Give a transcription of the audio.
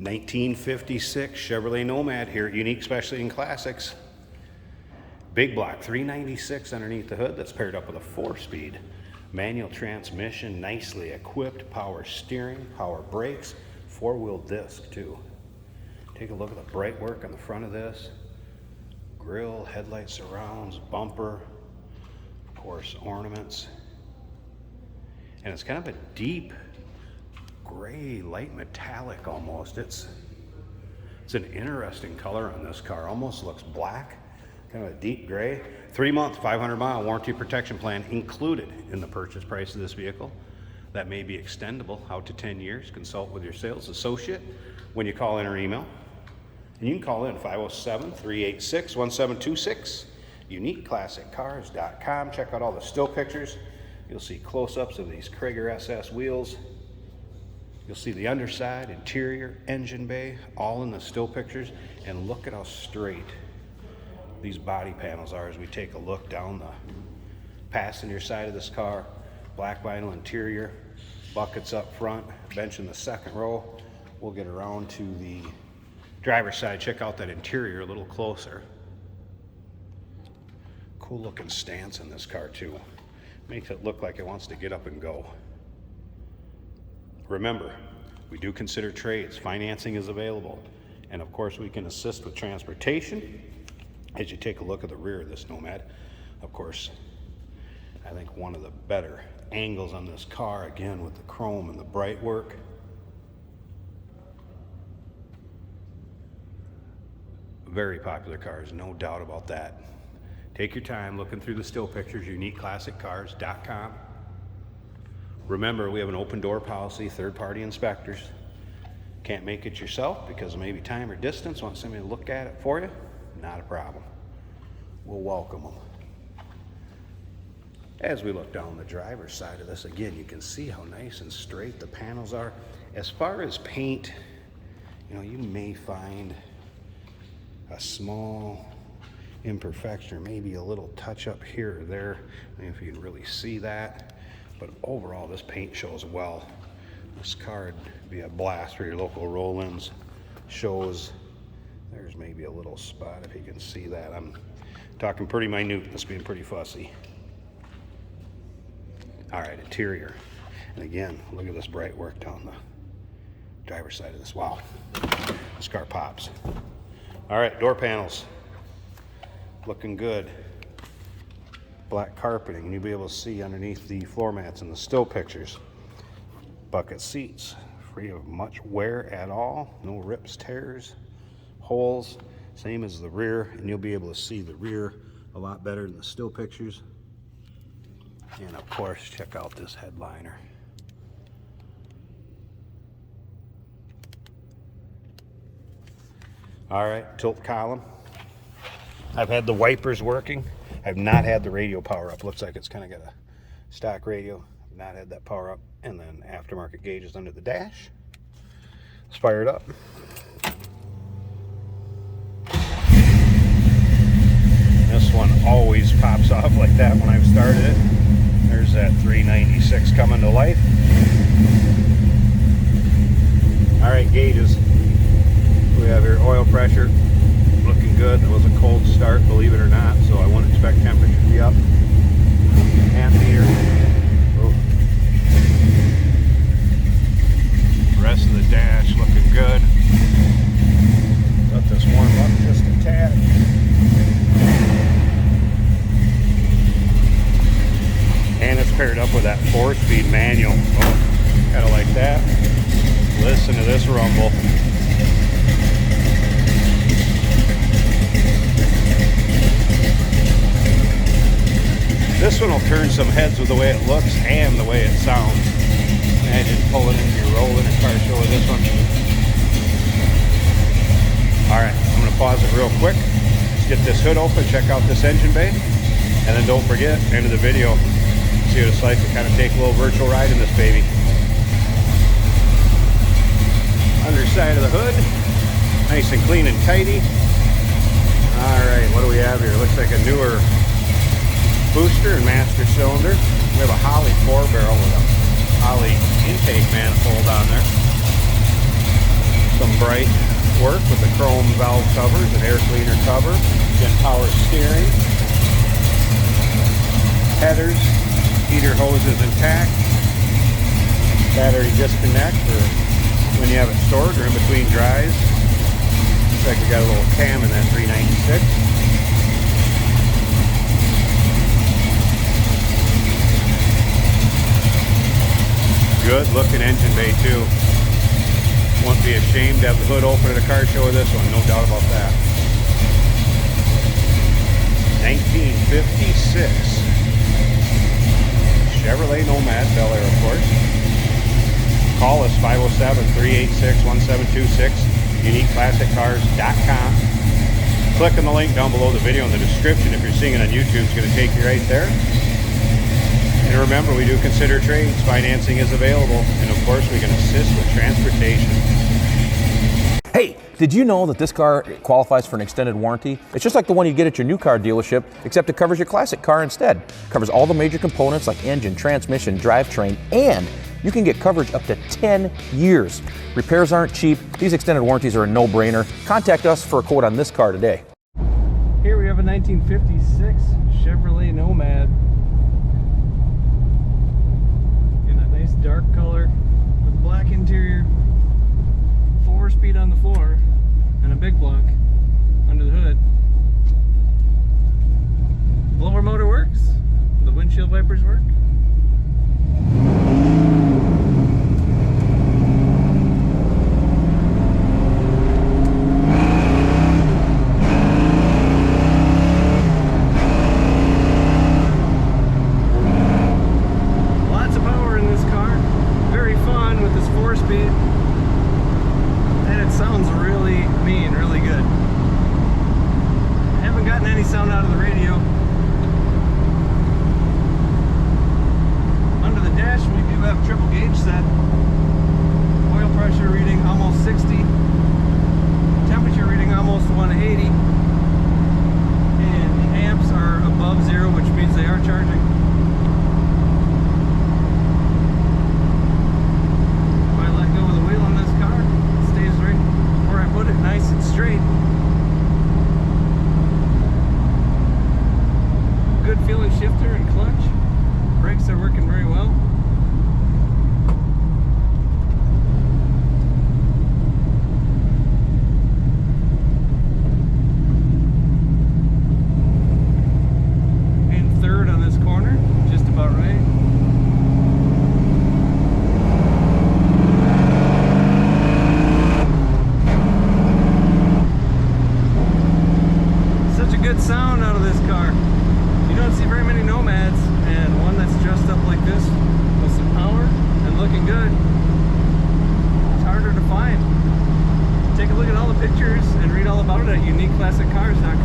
1956 Chevrolet Nomad here at Unique Specialty and Classics. Big block, $396 underneath the hood. That's paired up with a 4-speed manual transmission, nicely equipped, power steering, power brakes, 4-wheel disc too. Take a look at the bright work on the front of this. Grille, headlight surrounds, bumper, of course ornaments. And it's kind of a deep gray, light metallic almost. It's an interesting color on this car. Almost looks black, kind of a deep gray. 3-month, 500-mile warranty protection plan included in the purchase price of this vehicle. That may be extendable out to 10 years. Consult with your sales associate when you call in or email. And you can call in 507-386-1726, uniqueclassiccars.com. Check out all the still pictures. You'll see close-ups of these Krager SS wheels. You'll see the underside, interior, engine bay, all in the still pictures. And look at how straight these body panels are as we take a look down the passenger side of this car. Black vinyl interior, buckets up front, bench in the second row. We'll get around to the driver's side. Check out that interior a little closer. Cool looking stance in this car too. Makes it look like it wants to get up and go. Remember, we do consider trades. Financing is available. And of course, we can assist with transportation. As you take a look at the rear of this Nomad, of course, I think one of the better angles on this car, again, with the chrome and the bright work. Very popular cars, no doubt about that. Take your time looking through the still pictures, uniqueclassiccars.com. Remember, we have an open door policy, third-party inspectors. Can't make it yourself because of maybe time or distance. Want somebody to look at it for you? Not a problem. We'll welcome them. As we look down the driver's side of this, again, you can see how nice and straight the panels are. As far as paint, you may find a small imperfection or maybe a little touch up here or there. I don't know if you can really see that, but overall this paint shows well. This car would be a blast for your local roll-ins shows. There's maybe a little spot if you can see that. I'm talking pretty minute, this being pretty fussy. All right, interior. And again, look at this bright work down the driver's side of this. Wow, this car pops. All right, door panels. Looking good. Black carpeting, and you'll be able to see underneath the floor mats in the still pictures. Bucket seats, free of much wear at all. No rips, tears, holes. Same as the rear, and you'll be able to see the rear a lot better in the still pictures. And of course, check out this headliner. All right, tilt column. I've had the wipers working. I've not had the radio power up. Looks like it's kind of got a stock radio. I've not had that power up. And then aftermarket gauges under the dash. Let's fire it up. This one always pops off like that when I've started it. There's that 396 coming to life. All right, gauges. We have your oil pressure. Looking good. It was a cold start, believe it or not, so I wouldn't expect temperature to be up. Ammeter. Oh. Rest of the dash looking good. Let this warm up just a tad. And it's paired up with that 4-speed manual. Oh, kind of like that. Listen to this rumble. This one will turn some heads with the way it looks and the way it sounds. Imagine pulling into your rolling a car show with this one. All right, I'm gonna pause it real quick. Let's get this hood open, check out this engine bay. And then don't forget, end of the video, see what it's like to kind of take a little virtual ride in this baby. Underside of the hood, nice and clean and tidy. All right, what do we have here? Looks like a newer booster and master cylinder. We have a Holley 4-barrel with a Holley intake manifold on there. Some bright work with the chrome valve covers and air cleaner cover. Again, power steering. Headers, heater hoses intact. Battery disconnect for when you have it stored or in between dries. Looks like we got a little cam in that 396. Good looking engine bay too. Won't be ashamed to have the hood open at a car show with this one, no doubt about that. 1956 Chevrolet Nomad, Bel Air, of course. Call us 507-386-1726, uniqueclassiccars.com. Click on the link down below the video in the description. If you're seeing it on YouTube, it's going to take you right there. And remember, we do consider trades. Financing is available. And of course, we can assist with transportation. Hey, did you know that this car qualifies for an extended warranty? It's just like the one you get at your new car dealership, except it covers your classic car instead. It covers all the major components like engine, transmission, drivetrain, and you can get coverage up to 10 years. Repairs aren't cheap. These extended warranties are a no-brainer. Contact us for a quote on this car today. Here we have a 1956 Chevrolet Nomad in a nice dark color with black interior. 4-speed on the floor and a big block under the hood. Blower motor works. The windshield wipers work. Lots of power in this car. Very fun with this 4-speed. And it sounds really mean, really good. I haven't gotten any sound out of the radio. Under the dash we do have triple gauge set. Oil pressure reading almost 60. Temperature reading almost 180. And the amps are above 0, which means they are charging. If I let go of the wheel on this car, stays right where I put it, nice and straight. Good feeling shifter and clutch. Brakes are working very well. And third on this corner, just about right. Good sound out of this car. You don't see very many Nomads, and one that's dressed up like this with some power and looking good, it's harder to find. Take a look at all the pictures and read all about it at uniqueclassiccars.com.